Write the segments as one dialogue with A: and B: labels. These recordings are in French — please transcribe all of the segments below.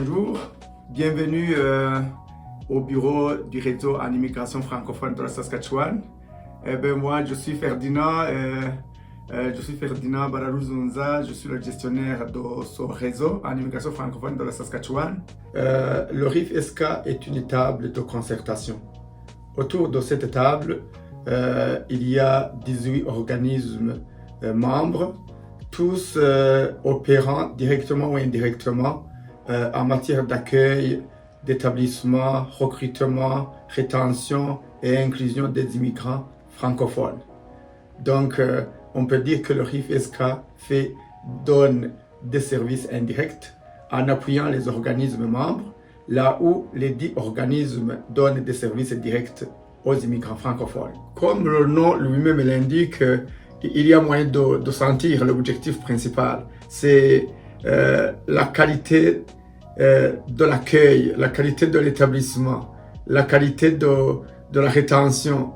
A: Bonjour, bienvenue au bureau du réseau en immigration francophone de la Saskatchewan. Moi, je suis Ferdinand Bararou-Zunza, je suis le gestionnaire de ce réseau en immigration francophone de la Saskatchewan. Le RIF-SK est une table de concertation. Autour de cette table, il y a 18 organismes membres, tous opérant directement ou indirectement en matière d'accueil, d'établissement, recrutement, rétention et inclusion des immigrants francophones. Donc, on peut dire que le RIF-SK donne des services indirects en appuyant les organismes membres, là où les 10 organismes donnent des services directs aux immigrants francophones. Comme le nom lui-même l'indique, il y a moyen de sentir l'objectif principal. C'est la qualité de l'accueil, la qualité de l'établissement, la qualité de la rétention,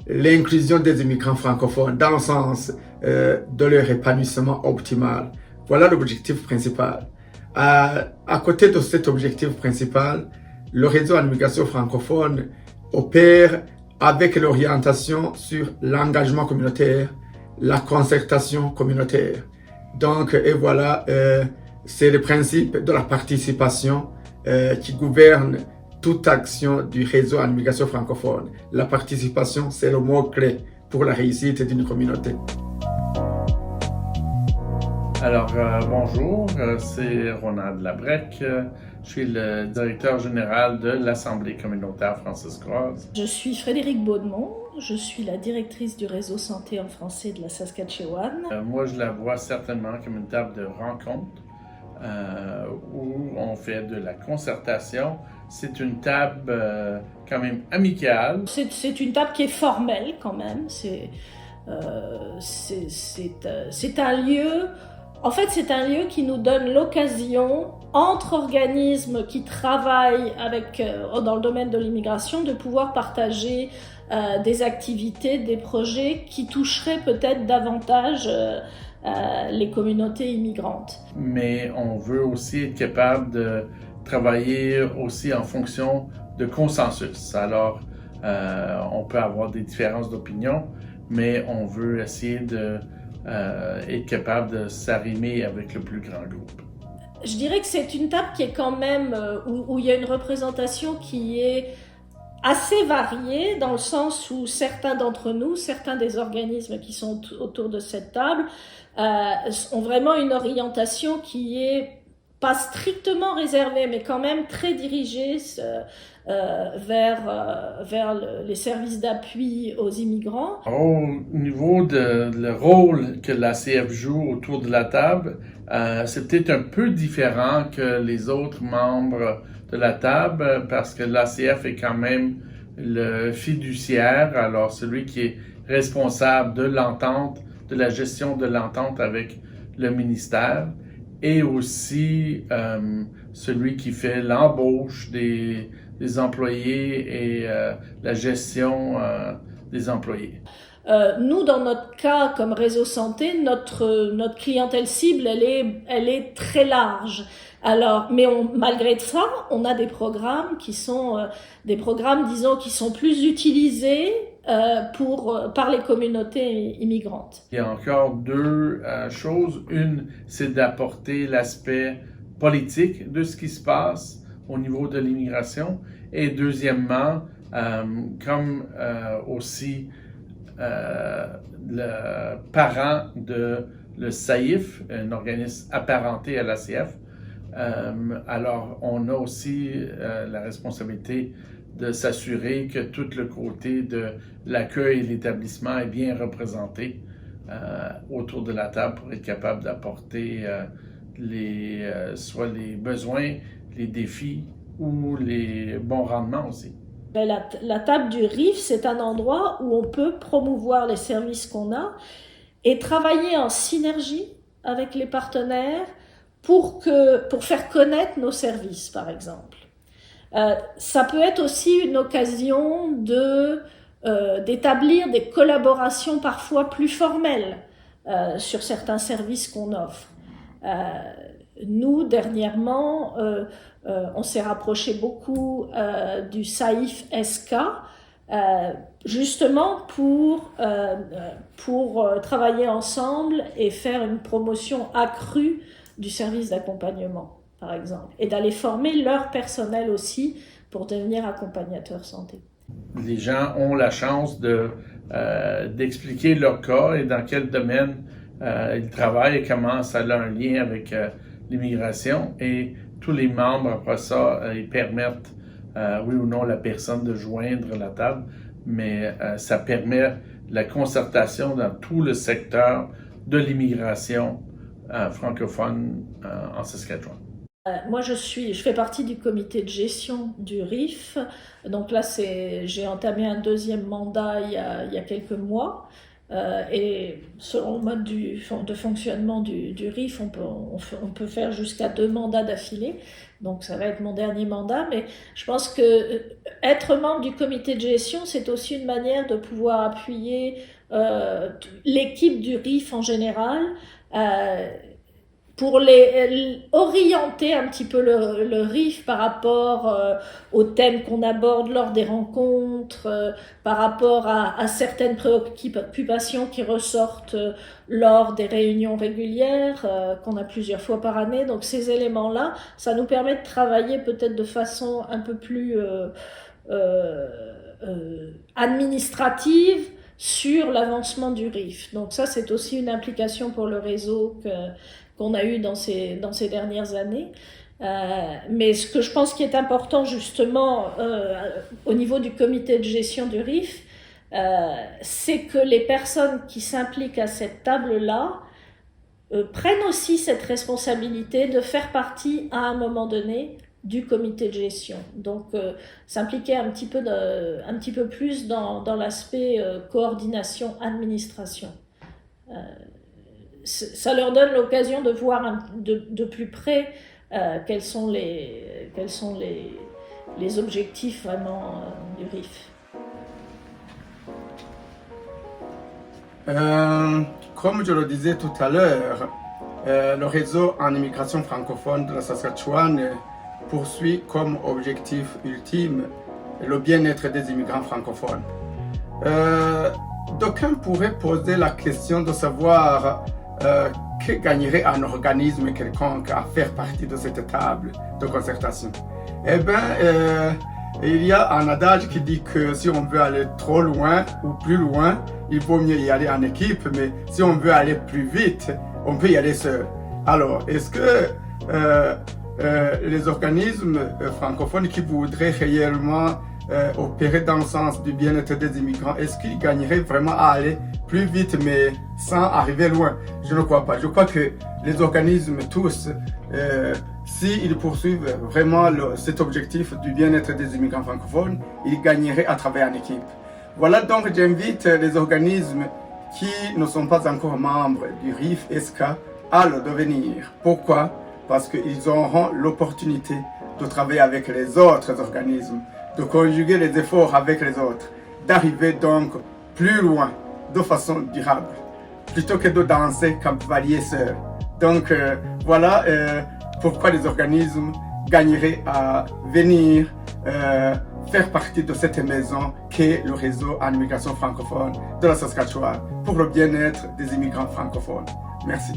A: l'inclusion des immigrants francophones dans le sens de leur épanouissement optimal. Voilà l'objectif principal. À côté de cet objectif principal, le réseau en immigration francophone opère avec l'orientation sur l'engagement communautaire, la concertation communautaire. Donc, et voilà, c'est le principe de la participation qui gouverne toute action du réseau en immigration francophone. La participation, c'est le mot-clé pour la réussite d'une communauté.
B: Alors, bonjour, c'est Ronald Labrec. Je suis le directeur général de l'Assemblée communautaire franciscoise.
C: Je suis Frédérique Baudemont, je suis la directrice du réseau santé en français de la Saskatchewan.
B: Moi, je la vois certainement comme une table de rencontre où on fait de la concertation. C'est une table quand même amicale.
C: C'est une table qui est formelle quand même. C'est un lieu... En fait, c'est un lieu qui nous donne l'occasion, entre organismes qui travaillent dans le domaine de l'immigration, de pouvoir partager des activités, des projets qui toucheraient peut-être davantage les communautés immigrantes.
B: Mais on veut aussi être capable de travailler aussi en fonction de consensus. Alors, on peut avoir des différences d'opinion, mais on veut essayer être capable de s'arrimer avec le plus grand groupe.
C: Je dirais que c'est une table qui est quand même, où il y a une représentation qui est assez variée, dans le sens où certains d'entre nous, certains des organismes qui sont autour de cette table, ont vraiment une orientation qui est pas strictement réservée, mais quand même très dirigée vers les services d'appui aux immigrants.
B: Au niveau le rôle que l'ACF joue autour de la table, c'est peut-être un peu différent que les autres membres de la table, parce que l'ACF est quand même le fiduciaire, alors celui qui est responsable de l'entente, de la gestion de l'entente avec le ministère, et aussi celui qui fait l'embauche des employés et la gestion des employés.
C: Nous, dans notre cas, comme réseau santé, notre clientèle cible, elle est très large. Alors, mais malgré ça, on a des programmes qui sont disons, qui sont plus utilisés par les communautés immigrantes.
B: Il y a encore deux choses. Une, c'est d'apporter l'aspect politique de ce qui se passe au niveau de l'immigration. Et deuxièmement, comme aussi le parent de le SAIF, un organisme apparenté à l'ACF, alors on a aussi la responsabilité de s'assurer que tout le côté de l'accueil et l'établissement est bien représenté autour de la table pour être capable d'apporter soit les besoins, les défis ou les bons rendements aussi.
C: La table du RIF, c'est un endroit où on peut promouvoir les services qu'on a et travailler en synergie avec les partenaires pour faire connaître nos services, par exemple. Ça peut être aussi une occasion d'établir des collaborations parfois plus formelles sur certains services qu'on offre. nous, dernièrement, on s'est rapproché beaucoup du SAIF SK, justement pour travailler ensemble et faire une promotion accrue du service d'accompagnement, par exemple, et d'aller former leur personnel aussi pour devenir accompagnateurs santé.
B: Les gens ont la chance d'expliquer leur cas et dans quel domaine ils travaillent et comment ça a un lien avec l'immigration, et tous les membres après ça, ils permettent oui ou non la personne de joindre la table, mais ça permet la concertation dans tout le secteur de l'immigration francophone en Saskatchewan.
C: Moi, je fais partie du comité de gestion du RIF. Donc là, j'ai entamé un deuxième mandat il y a quelques mois. Et selon le mode de fonctionnement du RIF, on peut faire jusqu'à 2 mandats d'affilée. Donc ça va être mon dernier mandat. Mais je pense que être membre du comité de gestion, c'est aussi une manière de pouvoir appuyer l'équipe du RIF en général, pour orienter un petit peu le RIF par rapport aux thèmes qu'on aborde lors des rencontres, par rapport à certaines préoccupations qui ressortent lors des réunions régulières qu'on a plusieurs fois par année. Donc ces éléments-là, ça nous permet de travailler peut-être de façon un peu plus administrative sur l'avancement du RIF. Donc ça, c'est aussi une implication pour le réseau qu'on a eu dans ces dernières années. Mais ce que je pense qui est important justement au niveau du comité de gestion du RIF, c'est que les personnes qui s'impliquent à cette table-là prennent aussi cette responsabilité de faire partie à un moment donné du comité de gestion. Donc s'impliquer un petit peu plus dans l'aspect coordination, administration. Ça leur donne l'occasion de voir de plus près quels sont les objectifs vraiment du RIF.
A: Comme je le disais tout à l'heure, le réseau en immigration francophone de la Saskatchewan poursuit comme objectif ultime le bien-être des immigrants francophones. D'aucuns pourraient poser la question de savoir que gagnerait un organisme quelconque à faire partie de cette table de concertation. Eh bien, il y a un adage qui dit que si on veut aller trop loin ou plus loin, il vaut mieux y aller en équipe, mais si on veut aller plus vite, on peut y aller seul. Alors, est-ce que les organismes francophones qui voudraient réellement opérer dans le sens du bien-être des immigrants, est-ce qu'ils gagneraient vraiment à aller plus vite mais sans arriver loin? Je ne crois pas. Je crois que les organismes tous, s'ils poursuivent vraiment cet objectif du bien-être des immigrants francophones, ils gagneraient à travailler en équipe. Voilà, donc j'invite les organismes qui ne sont pas encore membres du RIF SK à le devenir. Pourquoi? Parce qu'ils auront l'opportunité de travailler avec les autres organismes, de conjuguer les efforts avec les autres, d'arriver donc plus loin de façon durable, plutôt que de danser cavalier seul. Donc voilà pourquoi les organismes gagneraient à venir faire partie de cette maison qu'est le réseau en immigration francophone de la Saskatchewan pour le bien-être des immigrants francophones. Merci.